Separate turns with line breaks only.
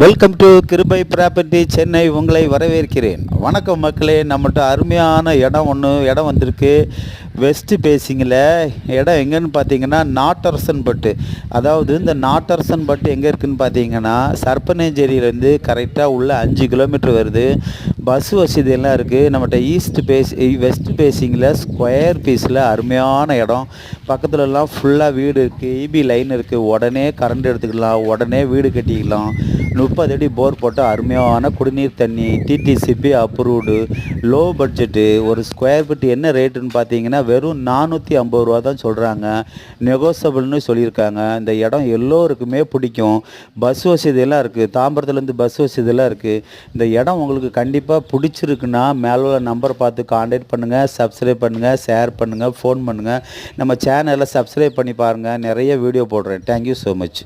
Welcome to கிருபை property Chennai. உங்களை வரவேற்கிறேன். வணக்கம் மக்களே. நம்மகிட்ட அருமையான இடம் வந்திருக்கு. வெஸ்ட் பேசிங்கில் இடம் எங்கன்னு பார்த்தீங்கன்னா நாட்டரசன்பட்டு. அதாவது இந்த நாட்டரசன்பட்டு எங்கே இருக்குதுன்னு பார்த்தீங்கன்னா சர்ப்பனேஞ்சேரியிலேருந்து கரெக்டாக உள்ள 5 கிலோமீட்டர் வருது. பஸ் வசதியெல்லாம் இருக்குது. நம்மகிட்ட வெஸ்ட் பேசிங்கில் ஸ்கொயர் பீஸில் அருமையான இடம். பக்கத்துலலாம் ஃபுல்லாக வீடு இருக்குது, இபி லைன் இருக்குது. உடனே கரண்ட் எடுத்துக்கலாம், உடனே வீடு கட்டிக்கலாம். 30 அடி போர் போட்டு அருமையான குடிநீர் தண்ணி, டிடிசிபி அப்ரூவ்டு, லோ பட்ஜெட்டு. ஒரு ஸ்கொயர் ஃபீட் என்ன ரேட்டுன்னு பார்த்தீங்கன்னா வெறும் 450 ரூபா தான் சொல்கிறாங்க. நெகோசபிள்னு சொல்லியிருக்காங்க. இந்த இடம் எல்லோருக்குமே பிடிக்கும். பஸ் வசதியெல்லாம் இருக்குது. தாம்பரத்துலேருந்து பஸ் வசதியெல்லாம் இருக்குது. இந்த இடம் உங்களுக்கு கண்டிப்பாக பிடிச்சிருக்குன்னா மேலே உள்ள நம்பர் பார்த்து கான்டாக்ட் பண்ணுங்கள், சப்ஸ்கிரைப் பண்ணுங்கள், ஷேர் பண்ணுங்கள், ஃபோன் பண்ணுங்கள். நம்ம சேனலை சப்ஸ்கிரைப் பண்ணி பாருங்கள். நிறைய வீடியோ போடுறேன். Thank you so much.